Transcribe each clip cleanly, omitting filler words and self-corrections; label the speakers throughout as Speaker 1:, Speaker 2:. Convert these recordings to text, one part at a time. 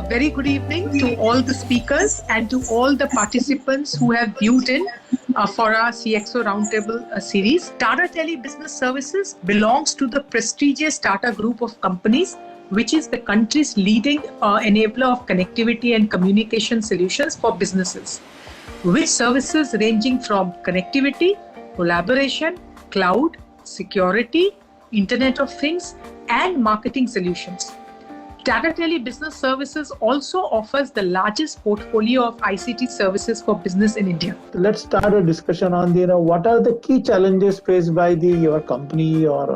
Speaker 1: very good evening to all the speakers and to all the participants who have viewed in for our CXO Roundtable series. Tata Tele Business Services belongs to the prestigious Tata Group of companies, which is the country's leading enabler of connectivity and communication solutions for businesses, with services ranging from connectivity, collaboration, cloud, security, Internet of Things, and marketing solutions. Tata Tele Business Services also offers the largest portfolio of ICT services for business in India.
Speaker 2: Let's start a discussion on what are the key challenges faced by your company or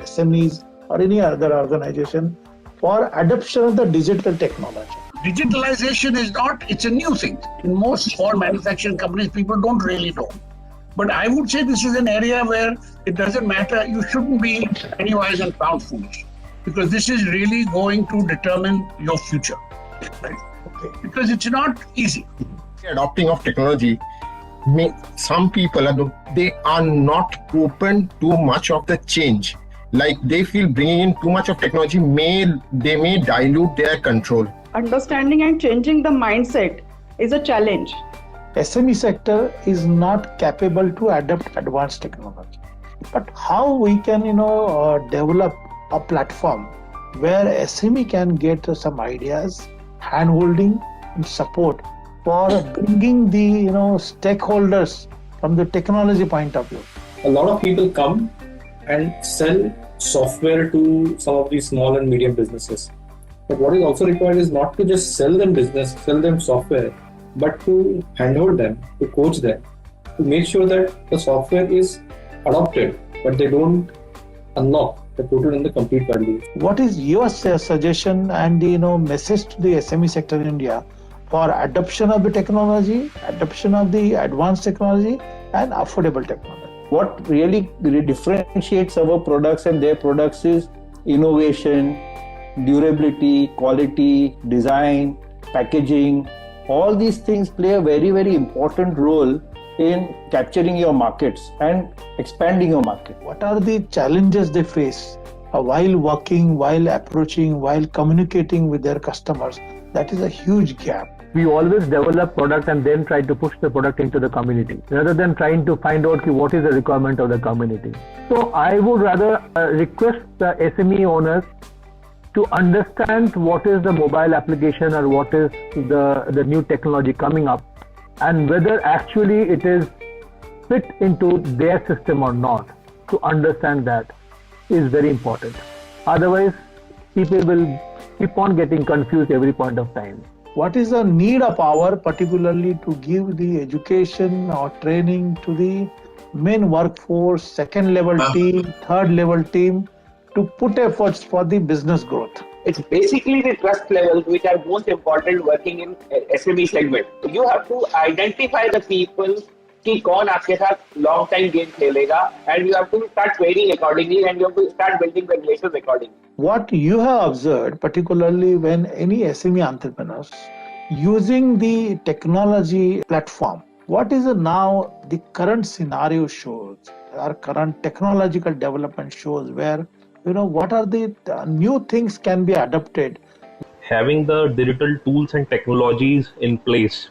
Speaker 2: SMEs or any other organization for adoption of the digital technology.
Speaker 3: Digitalization it's a new thing. In most small manufacturing companies, people don't really know. But I would say this is an area where it doesn't matter. You shouldn't be pennywise and pound foolish, because this is really going to determine your future. Right? Okay. Because it's not easy.
Speaker 4: Adopting of technology, some people they are not open to much of the change. Like they feel bringing in too much of technology they may dilute their control.
Speaker 5: Understanding and changing the mindset is a challenge.
Speaker 2: SME sector is not capable to adopt advanced technology. But how we can, develop a platform where SME can get some ideas, hand-holding and support for bringing the, stakeholders from the technology point of view.
Speaker 6: A lot of people come and sell software to some of these small and medium businesses. But what is also required is not to just sell them software, but to handhold them, to coach them, to make sure that the software is adopted, but they don't unlock the total and the complete value.
Speaker 2: What is your suggestion and message to the SME sector in India for adoption of the technology, adoption of the advanced technology and affordable technology?
Speaker 7: What really differentiates our products and their products is innovation, durability, quality, design, packaging. All these things play a very, very important role in capturing your markets and expanding your market.
Speaker 2: What are the challenges they face while working, while approaching, while communicating with their customers? That is a huge gap.
Speaker 8: We always develop product and then try to push the product into the community rather than trying to find out what is the requirement of the community. So I would rather request the SME owners to understand what is the mobile application or what is the new technology coming up, and whether actually it is fit into their system or not. To understand that is very important. Otherwise, people will keep on getting confused every point of time.
Speaker 2: What is the need of our, particularly to give the education or training to the main workforce, second level team, third level team, to put efforts for the business growth?
Speaker 9: It's basically the trust levels which are most important working in SME segment. You have to identify the people कि कौन आपके साथ long time game खेलेगा, and you have to start training accordingly and you have to start building the relations accordingly.
Speaker 2: What you have observed, particularly when any SME entrepreneurs using the technology platform, what is now the current scenario shows, our current technological development shows where what are the new things can be adopted?
Speaker 10: Having the digital tools and technologies in place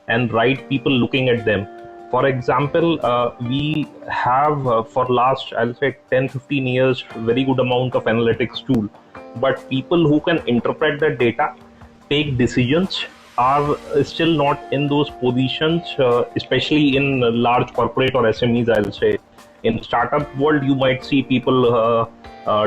Speaker 10: and right people looking at them. For example, we have for last, I'll say 10-15 years, very good amount of analytics tool. But people who can interpret the data, take decisions, are still not in those positions, especially in large corporate or SMEs, I'll say. In startup world, you might see people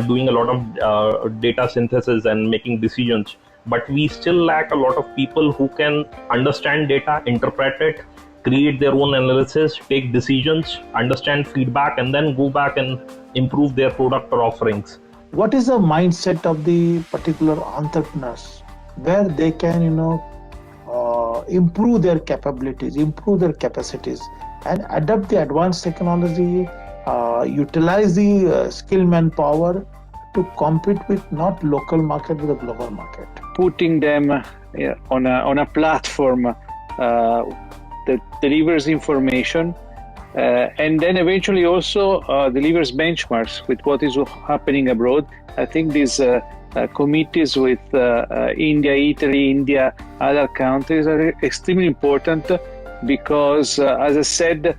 Speaker 10: doing a lot of data synthesis and making decisions, but we still lack a lot of people who can understand data, interpret it, create their own analysis, take decisions, understand feedback, and then go back and improve their product or offerings.
Speaker 2: What is the mindset of the particular entrepreneurs where they can improve their capabilities, improve their capacities and adapt the advanced technology, utilize the skilled manpower to compete with not local market with the global market?
Speaker 11: Putting them on a platform that delivers information and then eventually also delivers benchmarks with what is happening abroad. I think this committees with India, Italy, India, other countries are extremely important because, as I said,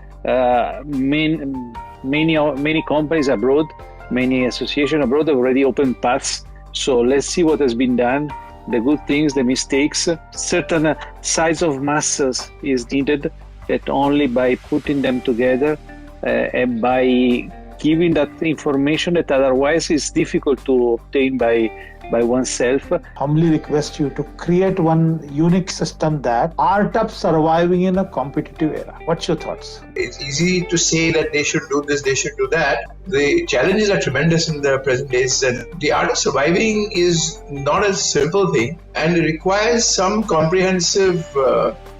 Speaker 11: many companies abroad, many associations abroad have already opened paths. So let's see what has been done, the good things, the mistakes. Certain size of masses is needed, that only by putting them together and by giving that information that otherwise is difficult to obtain by oneself.
Speaker 2: Humbly request you to create one unique system that art up surviving in a competitive era. What's your thoughts?
Speaker 12: It's easy to say that they should do this, they should do that. The challenges are tremendous in the present days, and the art of surviving is not a simple thing, and it requires some comprehensive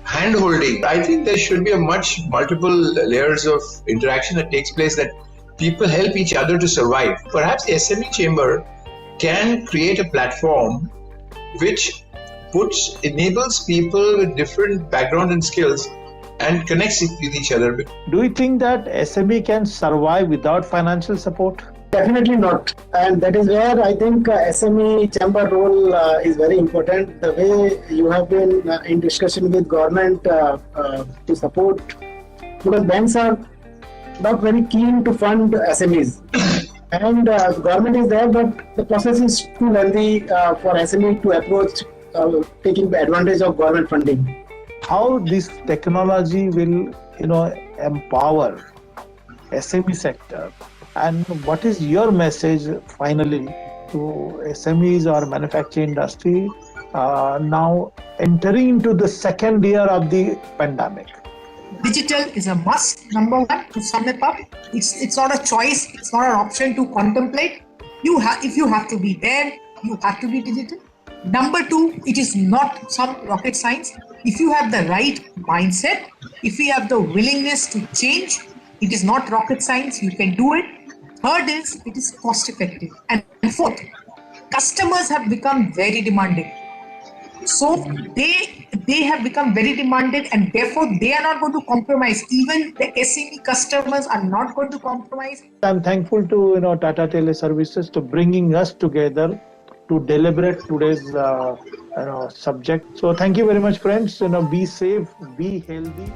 Speaker 12: hand-holding. I think there should be a much multiple layers of interaction that takes place, that people help each other to survive. Perhaps the SME Chamber can create a platform which enables people with different background and skills and connects it with each other.
Speaker 2: Do you think that SME can survive without financial support?
Speaker 13: Definitely not. And that is where I think SME Chamber role is very important. The way you have been in discussion with government to support, because banks are not very keen to fund SMEs. And government is there, but the process is too lengthy for SME to approach taking advantage of government funding.
Speaker 2: How this technology will, empower SME sector, and what is your message finally to SMEs or manufacturing industry now entering into the second year of the pandemic?
Speaker 1: Digital is a must, number one, to sum it up. It's not a choice, it's not an option to contemplate. If you have to be there, you have to be digital. Number two, it is not some rocket science. If you have the right mindset, if you have the willingness to change, it is not rocket science, you can do it. Third is, it is cost effective. And fourth, customers have become very demanding. So they have become very demanding, and therefore they are not going to compromise. Even the SME customers are not going to compromise.
Speaker 2: I'm thankful to Tata Teleservices to bringing us together to deliberate today's subject. So thank you very much, friends. Be safe, be healthy.